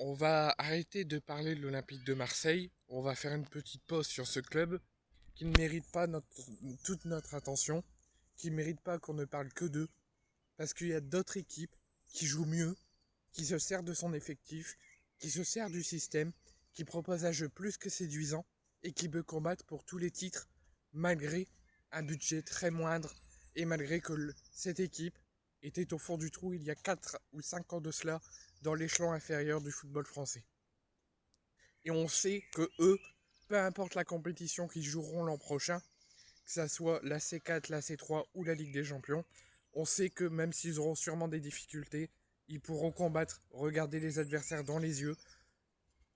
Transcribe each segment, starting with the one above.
On va arrêter de parler de l'Olympique de Marseille. On va faire une petite pause sur ce club qui ne mérite pas toute notre attention, qui ne mérite pas qu'on ne parle que d'eux, parce qu'il y a d'autres équipes qui jouent mieux, qui se servent de son effectif, qui se servent du système, qui proposent un jeu plus que séduisant et qui peut combattre pour tous les titres malgré un budget très moindre et malgré que cette équipe était au fond du trou il y a 4 ou 5 ans de cela dans l'échelon inférieur du football français. Et on sait que eux, peu importe la compétition qu'ils joueront l'an prochain, que ça soit la C4, la C3 ou la Ligue des Champions, on sait que même s'ils auront sûrement des difficultés, ils pourront combattre, regarder les adversaires dans les yeux,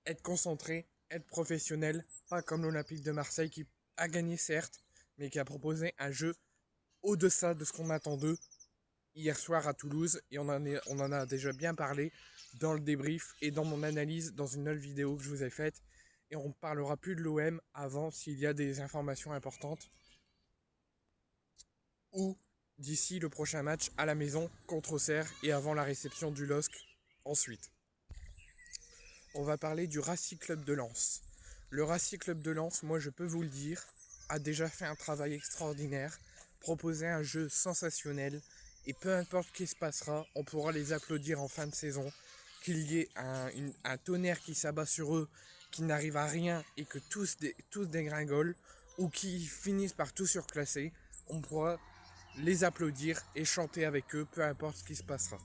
être concentrés, être professionnels, pas comme l'Olympique de Marseille qui a gagné certes, mais qui a proposé un jeu au-deçà de ce qu'on attend d'eux hier soir à Toulouse, et on en a déjà bien parlé dans le débrief et dans mon analyse dans une autre vidéo que je vous ai faite, et on ne parlera plus de l'OM avant s'il y a des informations importantes, ou d'ici le prochain match à la maison contre Auxerre et avant la réception du LOSC ensuite. On va parler du Racing Club de Lens. Le Racing Club de Lens, moi je peux vous le dire, a déjà fait un travail extraordinaire, proposé un jeu sensationnel, et peu importe ce qui se passera, on pourra les applaudir en fin de saison, qu'il y ait un tonnerre qui s'abat sur eux, qui n'arrive à rien et que tous dégringolent, ou qui finissent par tout surclasser, on pourra les applaudir et chanter avec eux, peu importe ce qui se passera.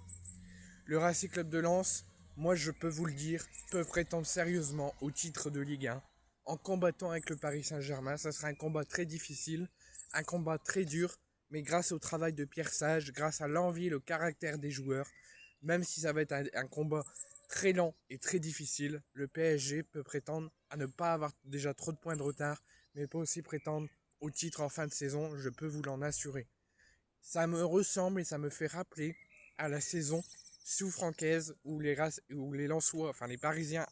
Le Racing Club de Lens, moi je peux vous le dire, peut prétendre sérieusement au titre de Ligue 1 en combattant avec le Paris Saint-Germain. Ça sera un combat très difficile, un combat très dur, mais grâce au travail de Pierre Sage, grâce à l'envie et le caractère des joueurs, même si ça va être un combat très lent et très difficile, le PSG peut prétendre à ne pas avoir déjà trop de points de retard, mais peut aussi prétendre au titre en fin de saison, je peux vous l'en assurer. Ça me ressemble et ça me fait rappeler à la saison sous-francaise où les Lensois, enfin les Parisiens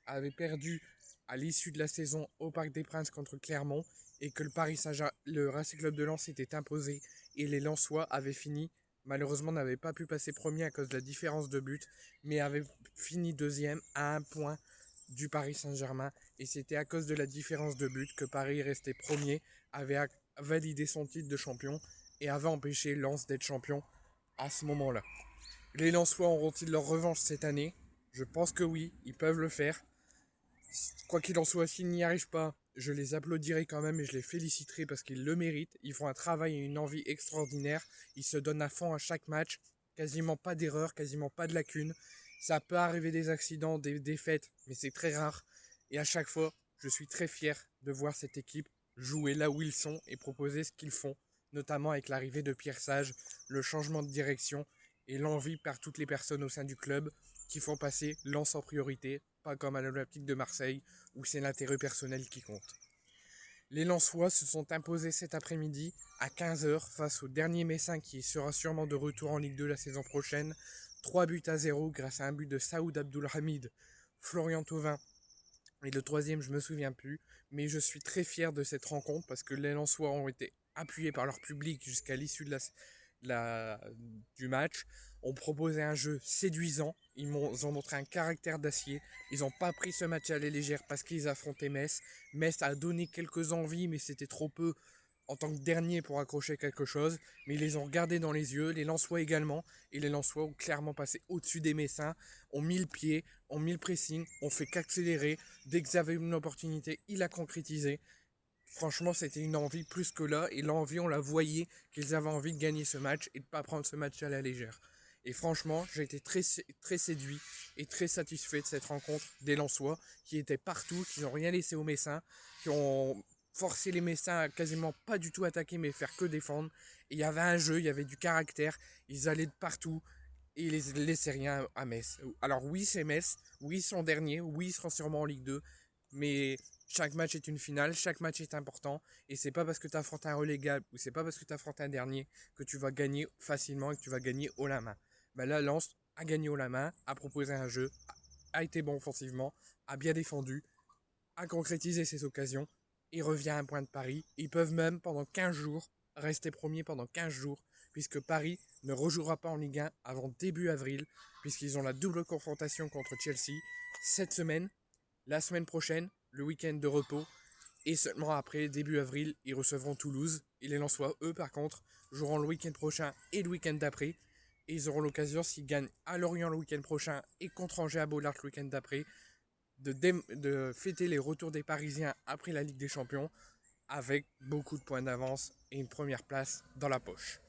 avaient perdu à l'issue de la saison au Parc des Princes contre Clermont, et que le Racing Club de Lens s'était imposé, et les Lensois avaient fini, malheureusement n'avaient pas pu passer premier à cause de la différence de but, mais avaient fini deuxième à un point du Paris Saint-Germain, et c'était à cause de la différence de but que Paris restait premier, avait validé son titre de champion et avait empêché Lens d'être champion à ce moment-là. Les Lensois auront-ils leur revanche cette année? Je pense que oui, ils peuvent le faire. Quoi qu'il en soit, s'ils n'y arrivent pas, je les applaudirai quand même et je les féliciterai parce qu'ils le méritent. Ils font un travail et une envie extraordinaire. Ils se donnent à fond à chaque match. Quasiment pas d'erreurs, quasiment pas de lacunes. Ça peut arriver des accidents, des défaites, mais c'est très rare. Et à chaque fois, je suis très fier de voir cette équipe jouer là où ils sont et proposer ce qu'ils font, notamment avec l'arrivée de Pierre Sage, le changement de direction et l'envie par toutes les personnes au sein du club qui font passer Lens en priorité, pas comme à l'Olympique de Marseille où c'est l'intérêt personnel qui compte. Les Lensois se sont imposés cet après-midi à 15 h face au dernier Messin qui sera sûrement de retour en Ligue 2 la saison prochaine. 3 buts à 0 grâce à un but de Saoud Abdulhamid, Florian Thauvin et le troisième je me souviens plus. Mais je suis très fier de cette rencontre parce que les Lensois ont été appuyés par leur public jusqu'à l'issue du match, ont proposé un jeu séduisant, ils ont montré un caractère d'acier, ils n'ont pas pris ce match à la légère parce qu'ils affrontaient Metz. Metz a donné quelques envies, mais c'était trop peu en tant que dernier pour accrocher quelque chose, mais ils les ont regardés dans les yeux, les Lensois également, et les Lensois ont clairement passé au-dessus des Messins, ont mis le pied, ont mis le pressing, ont fait qu'accélérer, dès qu'ils avaient une opportunité, il a concrétisé. Franchement, c'était une envie plus que là, et l'envie, on la voyait qu'ils avaient envie de gagner ce match et de ne pas prendre ce match à la légère. Et franchement, j'ai été très séduit et très satisfait de cette rencontre des Lensois, qui étaient partout, qui n'ont rien laissé aux Messins, qui ont forcé les Messins à quasiment pas du tout attaquer, mais faire que défendre. Et il y avait un jeu, il y avait du caractère, ils allaient de partout, et ils ne laissaient rien à Metz. Alors oui, c'est Metz, oui, ils sont derniers, oui, ils seront sûrement en Ligue 2, mais chaque match est une finale, chaque match est important, et c'est pas parce que tu affrontes un relégable ou c'est pas parce que tu affrontes un dernier que tu vas gagner facilement et que tu vas gagner haut la main. Ben là, Lens a gagné haut la main, a proposé un jeu, a été bon offensivement, a bien défendu, a concrétisé ses occasions et revient à un point de Paris. Ils peuvent même pendant 15 jours rester premiers pendant 15 jours puisque Paris ne rejouera pas en Ligue 1 avant début avril, puisqu'ils ont la double confrontation contre Chelsea cette semaine, la semaine prochaine, le week-end de repos, et seulement après, début avril, ils recevront Toulouse. Et les Lensois, eux, par contre, joueront le week-end prochain et le week-end d'après. Et ils auront l'occasion, s'ils gagnent à Lorient le week-end prochain et contre Angers à Bollard le week-end d'après, de fêter les retours des Parisiens après la Ligue des Champions avec beaucoup de points d'avance et une première place dans la poche.